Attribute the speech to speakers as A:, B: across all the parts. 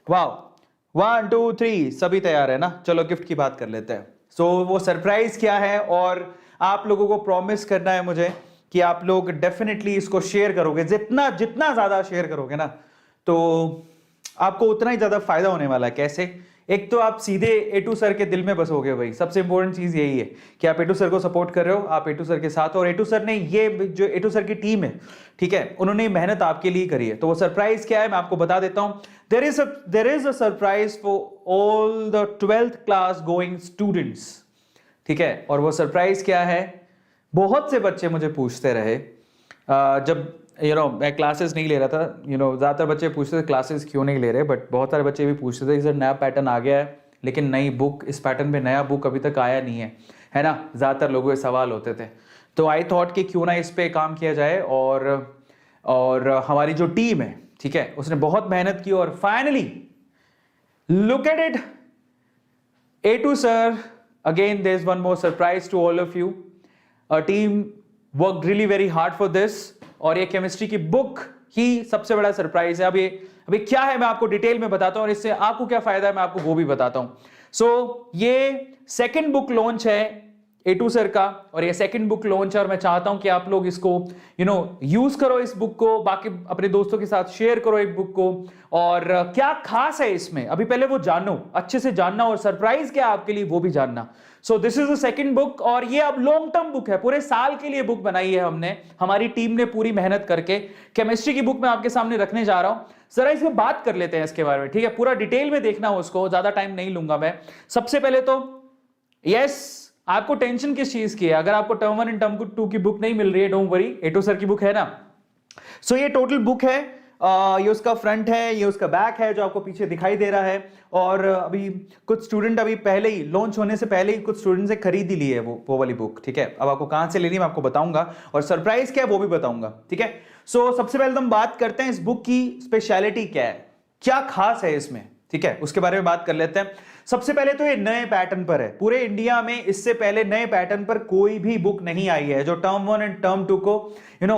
A: वाह, 1 2 3 सभी तैयार है ना? चलो गिफ्ट की बात कर लेते हैं। सो वो सरप्राइज क्या है, और आप लोगों को प्रॉमिस करना है मुझे कि आप लोग डेफिनेटली इसको शेयर करोगे। जितना जितना ज्यादा शेयर करोगे ना, तो आपको उतना ही ज्यादा फायदा होने वाला है। कैसे? एक तो आप सीधे एटू सर के दिल में बसोगे भाई। सबसे इंपॉर्टेंट चीज यही है कि आप एटू सर को सपोर्ट कर रहे हो, आप एटू सर के साथ हो, और एटू सर ने ये जो एटू सर की टीम है, ठीक है, उन्होंने मेहनत आपके लिए करी है। तो वो सरप्राइज क्या है मैं आपको बता देता हूं। There is a surprise for all the 12th class going students, ठीक है। और वो सरप्राइज क्या है? बहुत से बच्चे मुझे पूछते रहे जब मैं क्लासेस नहीं ले रहा था, ज़्यादातर बच्चे पूछते थे क्लासेस क्यों नहीं ले रहे, बट बहुत सारे बच्चे भी पूछते थे कि सर नया पैटर्न आ गया है लेकिन नई बुक, इस पैटर्न में नया बुक अभी तक आया नहीं है ना? ज़्यादातर लोगों के सवाल होते थे। तो आई थॉट कि क्यों ना इस पे काम किया जाए, और हमारी जो टीम है, ठीक है, उसने बहुत मेहनत की, और finally look at it, A2 sir, again there's one more surprise to all of you. Our team worked really very hard for this, और ये केमिस्ट्री की बुक ही सबसे बड़ा सरप्राइज है। अभी क्या है मैं आपको डिटेल में बताता हूं, और इससे आपको क्या फायदा है मैं आपको वो भी बताता हूं। सो ये सेकंड बुक लॉन्च है A2 सर का, और ये सेकंड बुक लॉन्च है, और मैं चाहता हूं कि आप लोग इसको यूज करो, इस बुक को, बाकी अपने दोस्तों के साथ शेयर करो एक बुक को। और क्या खास है इसमें, अभी पहले वो जानो, अच्छे से जानना, और सरप्राइज क्या है आपके लिए वो भी जानना। So this is the second book, और ये अब लॉन्ग टर्म बुक है, पूरे साल के लिए बुक बनाई है हमने, हमारी टीम ने पूरी मेहनत करके। केमिस्ट्री की बुक मैं आपके सामने रखने जा रहा हूं, जरा इसमें बात कर लेते हैं इसके बारे में, ठीक है? पूरा डिटेल में देखना हो उसको, ज्यादा टाइम नहीं लूंगा मैं। सबसे पहले तो यस, आपको टेंशन किस चीज की है? अगर आपको टर्म 1 एंड टर्म 2 की बुक नहीं मिल रही है, डोंट वरी, A2 सर की बुक है ना। सो ये टोटल बुक है, ये उसका फ्रंट है, ये उसका बैक है जो आपको पीछे दिखाई दे रहा है। और अभी कुछ स्टूडेंट अभी पहले ही लॉन्च होने से पहले ही कुछ स्टूडेंट से खरीद ही ली है वो वाली बुक, ठीक है। अब आपको कहां से लेनी है मैं आपको बताऊंगा, और सरप्राइज क्या है वो भी बताऊंगा, ठीक है। सो सबसे पहले हम बात करते हैं इस बुक की स्पेशलिटी क्या है, क्या खास है इसमें, ठीक है, उसके बारे में बात कर लेते हैं। सबसे पहले तो ये नए पैटर्न पर है, पूरे इंडिया में इससे पहले नए पैटर्न पर कोई भी बुक नहीं आई है जो टर्म 1 एंड टर्म 2 को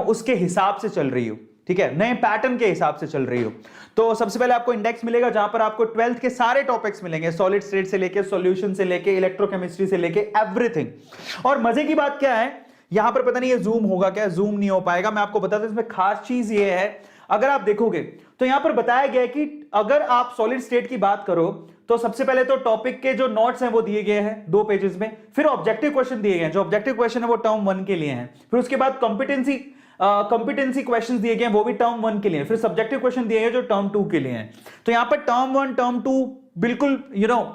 A: उसके हिसाब से चल रही हो, ठीक है, नए पैटर्न के हिसाब से चल रही हो। तो सबसे पहले आपको इंडेक्स मिलेगा जहां पर आपको 12th के सारे टॉपिक्स मिलेंगे, सॉलिड स्टेट से लेके सॉल्यूशन से लेके इलेक्ट्रोकेमिस्ट्री से लेके एवरीथिंग। और मजे की बात क्या है, यहां पर पता नहीं ये जूम होगा क्या, जूम नहीं हो पाएगा, मैं आपको बताता हूं। इसमें खास चीज ये है, अगर आप देखोगे तो यहां पर बताया गया है कि अगर आप सॉलिड स्टेट की बात करो तो सबसे पहले तो टॉपिक के जो नोट्स हैं वो दिए गए हैं 2 पेजेस में, फिर ऑब्जेक्टिव क्वेश्चन दिए गए हैं, जो ऑब्जेक्टिव क्वेश्चन है वो टर्म 1 के लिए हैं, फिर उसके बाद कॉम्पिटेंसी क्वेश्चंस दिए गए हैं वो भी टर्म 1 के लिए, फिर सब्जेक्टिव क्वेश्चन दिए गए जो टर्म 2 के लिए हैं। तो यहां पर टर्म 1 टर्म 2 बिल्कुल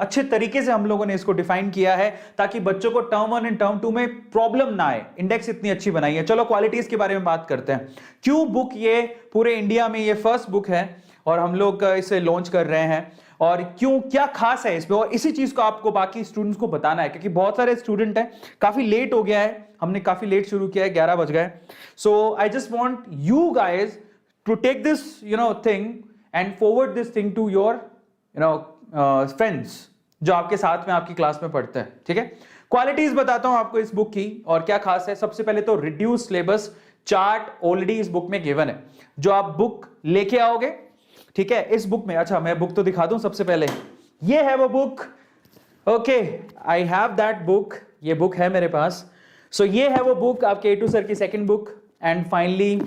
A: अच्छे तरीके से हम लोगों ने इसको डिफाइन किया है ताकि बच्चों को टर्म 1 एंड टर्म 2 में प्रॉब्लम ना आए। इंडेक्स इतनी अच्छी बनाई है। चलो क्वालिटीज के बारे में बात करते हैं। क्यों बुक ये पूरे इंडिया में ये फर्स्ट बुक है और हम लोग इसे लॉन्च कर रहे हैं, और क्यों, क्या खास है इसमें, और इसी चीज को आपको बाकी स्टूडेंट्स को बताना है, क्योंकि बहुत सारे स्टूडेंट हैं, काफी लेट हो गया है, हमने काफी लेट शुरू किया है, 11 बज गए। So I just want you guys to take this thing and forward this thing to your friends जो आपके साथ में आपकी क्लास में पढ़ते हैं, ठीक है। क्वालिटीज बताता हूं आपको इस बुक की और क्या खास है। सबसे पहले तो रिड्यूस सिलेबस चार्ट ऑलरेडी इस बुक में गिवन है, जो आप बुक लेके आओगे, ठीक है। इस बुक में, अच्छा मैं बुक तो दिखा दूं सबसे पहले, ये है वो book, okay, I have that book, ये बुक है मेरे पास। सो ये है वो बुक, आपके A2 सर की सेकंड बुक, एंड फाइनली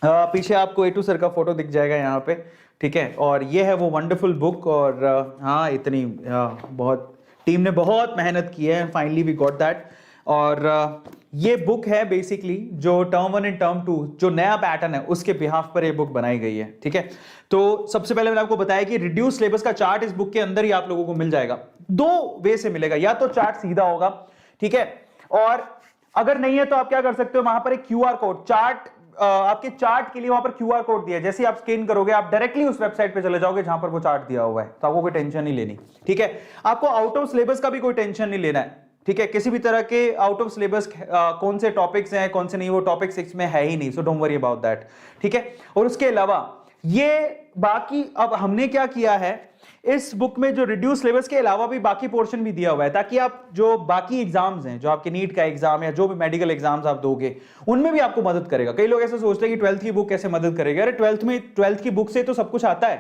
A: पीछे आपको A2 सर का फोटो दिख जाएगा यहाँ पे, ठीक है। और ये है वो वंडरफुल बुक, और हाँ इतनी बहुत टीम ने बहुत मेहनत की है, फाइनली वी गॉट दैट। और ये बुक है बेसिकली जो टर्म 1 एंड टर्म 2 जो नया पैटर्न है उसके बिहाफ पर ये बुक बनाई गई है, ठीक है। तो सबसे पहले मैंने आपको बताया कि रिड्यूस सिलेबस का चार्ट इस बुक के अंदर ही आप लोगों को मिल जाएगा। 2 वे से मिलेगा, या तो चार्ट सीधा होगा, ठीक है, और अगर नहीं है तो आप क्या कर सकते हो, वहां पर एक QR कोड, चार्ट आपके चार्ट के लिए वहां पर QR कोड दिया है, जैसे आप स्कैन करोगे आप डायरेक्टली उस वेबसाइट पे चले जाओगे जहां पर वो चार्ट दिया हुआ है, तो आपको कोई टेंशन नहीं लेनी, ठीक है। आपको आउट ऑफ सिलेबस का भी कोई टेंशन नहीं लेना है, ठीक है। किसी भी तरह के आउट ऑफ सिलेबस कौन से टॉपिक्स हैं कौन से नहीं, वो टॉपिक 6 में है ही नहीं, so don't worry about that, ठीक है। और उसके अलावा ये बाकी, अब हमने क्या किया है इस बुक में, जो रिड्यूस सिलेबस के अलावा भी बाकी पोर्शन भी दिया हुआ है, ताकि आप जो बाकी एग्जाम्स हैं, जो आपके नीट का एग्जाम या जो भी मेडिकल एग्जाम्स आप दोगे, उनमें भी आपको मदद करेगा। कई लोग ऐसे सोचते हैं कि 12th की बुक कैसे मदद करेगी, अरे 12th की बुक से तो सब कुछ आता है,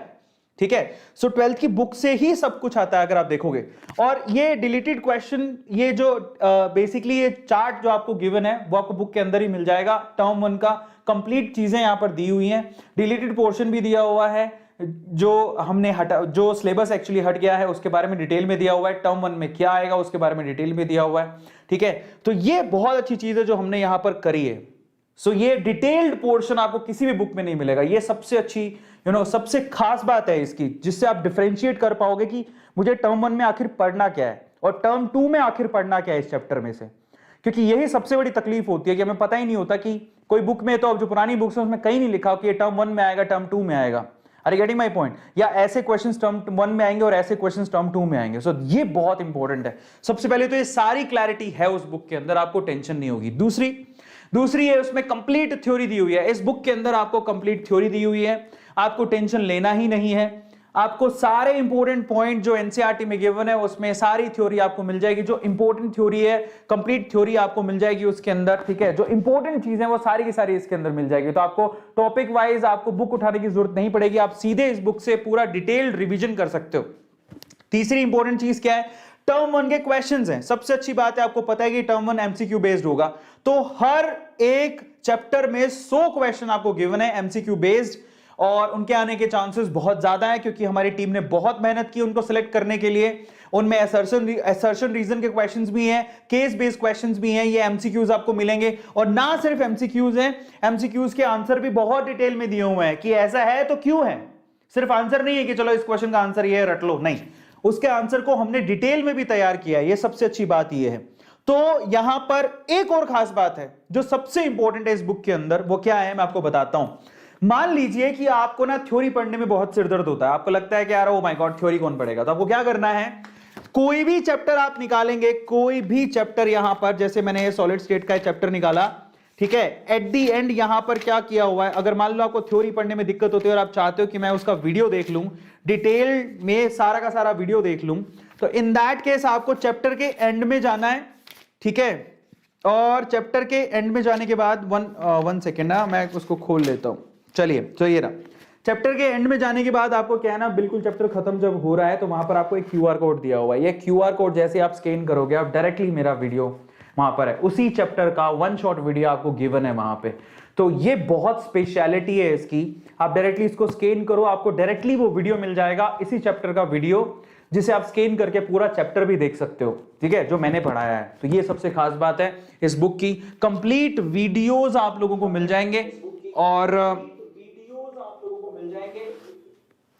A: ठीक है। सो 12th की बुक से ही सब कुछ आता है अगर आप देखोगे। और ये डिलीटेड क्वेश्चन, ये जो बेसिकली ये चार्ट जो आपको गिवन है वो आपको बुक के अंदर ही मिल जाएगा। टर्म 1 का कंप्लीट चीजें यहां पर दी हुई हैं, डिलीटेड पोर्शन भी दिया हुआ है, जो हमने हटा, जो सिलेबस एक्चुअली हट गया है उसके बारे में डिटेल में दिया हुआ है, टर्म 1 में क्या आएगा उसके बारे में डिटेल में दिया हुआ है, ठीक है। तो ये बहुत अच्छी चीज है जो हमने यहां पर करी है। सो ये डिटेल्ड पोर्शन आपको किसी भी बुक में नहीं मिलेगा। ये सबसे अच्छी सबसे खास बात है इसकी, जिससे आप डिफरेंशिएट कर पाओगे कि मुझे टर्म 1 में आखिर पढ़ना क्या है और टर्म 2 में आखिर पढ़ना क्या है इस चैप्टर में से। क्योंकि यही सबसे बड़ी तकलीफ होती है कि हमें पता ही नहीं होता कि कोई बुक में, तो अब जो पुरानी बुक्स है उसमें कहीं नहीं लिखा कि ये टर्म 1 में आएगा, टर्म 2 में आएगा। अरे गेटिंग माय पॉइंट? या ऐसे क्वेश्चंस टर्म 1 में आएंगे और ऐसे क्वेश्चंस टर्म 2 में आएंगे। सो ये बहुत इंपॉर्टेंट है। सबसे पहले तो ये सारी क्लैरिटी है उस बुक के अंदर, आपको टेंशन नहीं होगी। दूसरी है उसमें कंप्लीट थ्योरी दी हुई है। इस बुक के अंदर आपको कंप्लीट थ्योरी दी हुई है, आपको टेंशन लेना ही नहीं है। आपको सारे इंपॉर्टेंट पॉइंट जो एनसीईआरटी में गिवन है उसमें सारी थ्योरी आपको मिल जाएगी। जो इंपॉर्टेंट थ्योरी है, कंप्लीट थ्योरी आपको मिल जाएगी उसके अंदर, ठीक है। जो इंपॉर्टेंट चीजें वो सारी की सारी इसके अंदर मिल जाएगी। तो आपको टॉपिक वाइज आपको बुक उठाने की जरूरत नहीं पड़ेगी, आप सीधे इस बुक से पूरा डिटेल्ड रिवीजन कर सकते हो। तीसरी इंपॉर्टेंट चीज क्या है? टर्म 1 के क्वेश्चंस हैं। सबसे अच्छी बात है, आपको पता है कि टर्म 1 एमसीक्यू बेस्ड होगा, तो हर एक चैप्टर में 100 क्वेश्चन आपको गिवन है एमसीक्यू बेस्ड, और उनके आने के चांसेस बहुत ज्यादा है क्योंकि हमारी टीम ने बहुत मेहनत की उनको सिलेक्ट करने के लिए। उनमें असर्शन रीजन के क्वेश्चंस भी हैं, केस बेस्ड क्वेश्चंस भी हैं, ये एमसीक्यूज आपको मिलेंगे। और ना सिर्फ एमसीक्यूज हैं, एमसीक्यूज के आंसर भी बहुत डिटेल में दिए हुए हैं कि ऐसा है तो क्यों है। सिर्फ आंसर नहीं है कि चलो इस क्वेश्चन का आंसर ये है रट लो, नहीं, उसके आंसर को हमने डिटेल में भी तैयार किया है। ये सबसे अच्छी बात ये है। तो यहां पर एक और खास बात है जो सबसे इंपॉर्टेंट है इस बुक के अंदर, वो क्या है मैं आपको बताता हूं। मान लीजिए कि आपको ना थ्योरी पढ़ने में बहुत सिरदर्द होता है, आपको लगता है कि यार ओ माय गॉड थ्योरी कौन पढ़ेगा, तो आपको क्या करना है, कोई भी चैप्टर आप निकालेंगे, कोई भी चैप्टर यहां पर, जैसे मैंने ये सॉलिड स्टेट का चैप्टर निकाला, ठीक है। एट दी एंड यहां पर क्या किया हुआ है, अगर मान लो आपको थ्योरी पढ़ने में दिक्कत होती है और आप चाहते हो कि मैं उसका वीडियो देख लूं, डिटेल में सारा का सारा वीडियो देख लूं, तो इन दैट केस आपको चैप्टर के एंड में जाना है, ठीक है। और चैप्टर के एंड में जाने के बाद वन सेकेंड ना, मैं उसको खोल लेता हूं। चलिए, तो ये रहा चैप्टर के एंड में जाने के बाद आपको क्या है ना, बिल्कुल चैप्टर खत्म जब हो रहा है तो वहां पर आपको एक क्यूआर कोड दिया हुआ है। ये क्यूआर कोड जैसे आप स्कैन करोगे, आप डायरेक्टली मेरा वीडियो वहां पर है, उसी चैप्टर का 1 शॉट वीडियो आपको गिवन है वहां पे। तो ये बहुत स्पेशलिटी है इसकी, आप डायरेक्टली इसको स्कैन करो, आपको डायरेक्टली वो वीडियो मिल जाएगा, इसी चैप्टर का वीडियो, जिसे आप स्कैन करके पूरा चैप्टर भी देख सकते हो, ठीक है, जो मैंने पढ़ाया है। तो ये सबसे खास बात है इस बुक की, कंप्लीट वीडियोस आप लोगों को मिल जाएंगे, और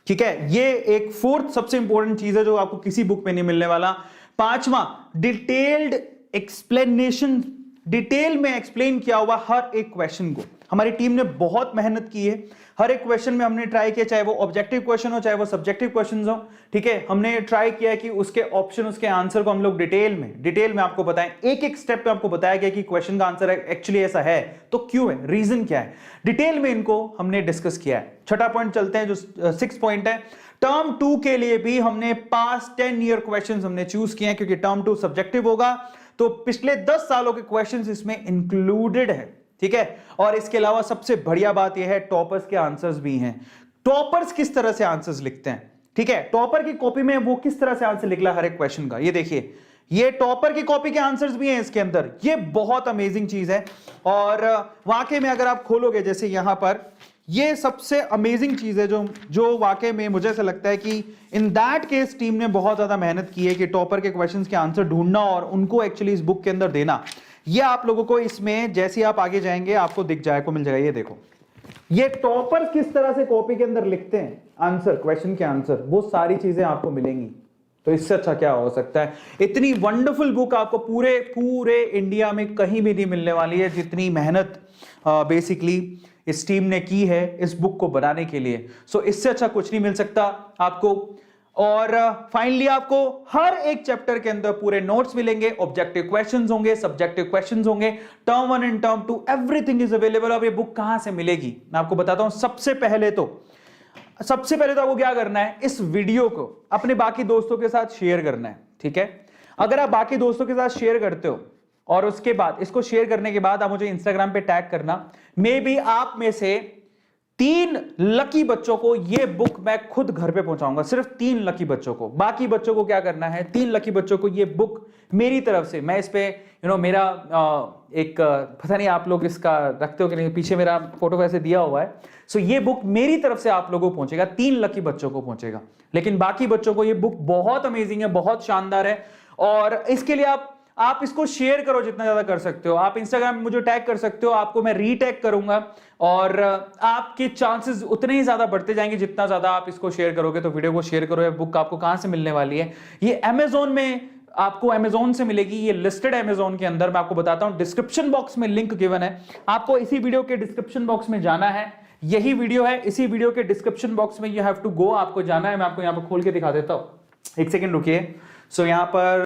A: ठीक है। ये एक फोर्थ सबसे इंपॉर्टेंट चीज है जो आपको किसी बुक में नहीं मिलने वाला। पांचवा, डिटेल्ड एक्सप्लेनेशन, डिटेल में एक्सप्लेन किया हुआ हर एक क्वेश्चन को। हमारी टीम ने बहुत मेहनत की है, हर एक क्वेश्चन में हमने ट्राई किया, चाहे वो ऑब्जेक्टिव क्वेश्चन हो चाहे वो सब्जेक्टिव क्वेश्चन हो, ठीक है। हमने ट्राई किया कि उसके ऑप्शन, उसके आंसर को हम लोग डिटेल में आपको बताएं, एक एक स्टेप पे आपको बताया गया कि क्वेश्चन का आंसर एक्चुअली ऐसा है तो क्यों है, रीजन क्या है, डिटेल में इनको हमने डिस्कस किया है। छठा पॉइंट चलते हैं, जो 6 पॉइंट है। टर्म 2 के लिए भी हमने पास्ट 10 ईयर क्वेश्चन हमने चूज किए हैं, क्योंकि टर्म 2 सब्जेक्टिव होगा, तो पिछले 10 सालों के क्वेश्चंस इसमें इंक्लूडेड है, ठीक है। और इसके अलावा सबसे बढ़िया बात यह है, टॉपर्स के आंसर्स भी हैं। टॉपर्स किस तरह से आंसर्स लिखते हैं, ठीक है, टॉपर की कॉपी में वो किस तरह से आंसर निकला हर एक क्वेश्चन का, ये देखिए, ये टॉपर की कॉपी के आंसर्स भी हैं इसके अंदर। ये बहुत अमेजिंग चीज है, और वाकई में अगर आप खोलोगे, जैसे यहां पर, ये सबसे अमेजिंग चीज है जो वाकई में मुझे ऐसा लगता है कि इन दैट केस टीम ने बहुत ज्यादा मेहनत की है कि टॉपर के क्वेश्चंस के आंसर ढूंढना और उनको एक्चुअली इस बुक के अंदर देना। ये आप लोगों को इसमें जैसे आप आगे जाएंगे आपको दिख जाए को मिल जाएगा। ये देखो, ये टॉपर किस तरह से कॉपी के अंदर लिखते हैं आंसर, क्वेश्चन के आंसर, वो सारी चीजें आपको मिलेंगी। तो इससे अच्छा क्या हो सकता है। इतनी वंडरफुल बुक आपको पूरे इंडिया में कहीं भी नहीं मिलने वाली है, जितनी मेहनत बेसिकली इस टीम ने की है इस बुक को बनाने के लिए। सो इससे अच्छा कुछ नहीं मिल सकता आपको। और फाइनली आपको हर एक चैप्टर के अंदर पूरे नोट्स मिलेंगे, ऑब्जेक्टिव क्वेश्चंस होंगे, सब्जेक्टिव क्वेश्चंस होंगे, term 1 and term 2 everything is available. अब ये बुक कहां से मिलेगी मैं आपको बताता हूं। सबसे पहले तो आपको क्या करना है, इस वीडियो को अपने बाकी दोस्तों के साथ शेयर करना है, ठीक है। अगर आप बाकी दोस्तों के साथ शेयर करते हो और उसके बाद इसको शेयर करने के बाद आप मुझे इंस्टाग्राम पे टैग करना, मे बी आप में से 3 लकी बच्चों को ये बुक मैं खुद घर पे पहुंचाऊंगा, सिर्फ 3 लकी बच्चों को। बाकी बच्चों को क्या करना है, 3 लकी बच्चों को ये बुक मेरी तरफ से, मैं इस पे मेरा एक पता नहीं आप लोग इसका रखते हो कि नहीं, पीछे मेरा फोटो वैसे दिया हुआ है। सो ये बुक मेरी तरफ से आप लोगों को पहुंचेगा, 3 लकी बच्चों को पहुंचेगा। लेकिन बाकी बच्चों को ये बुक बहुत अमेजिंग है, बहुत शानदार है। और इसके लिए आप इसको शेयर करो जितना ज्यादा कर सकते हो। आप इंस्टाग्राम में मुझे टैग कर सकते हो, आपको मैं रीटैग करूंगा, और आपके चांसेस उतने ही ज्यादा बढ़ते जाएंगे जितना ज्यादा आप इसको शेयर करोगे। तो वीडियो को शेयर करो। ये बुक आपको कहां से मिलने वाली है, ये अमेजोन में, आपको अमेजोन से मिलेगी। ये लिस्टेड है अमेजोन के अंदर, मैं आपको बताता हूं, डिस्क्रिप्शन बॉक्स में लिंक गिवन है। आपको इसी वीडियो के डिस्क्रिप्शन बॉक्स में जाना है, यही वीडियो है, इसी वीडियो के डिस्क्रिप्शन बॉक्स में यू हैव टू गो, आपको जाना है। मैं आपको यहां पर खोल के दिखा देता हूं, एक सेकेंड रुकिए। सो यहां पर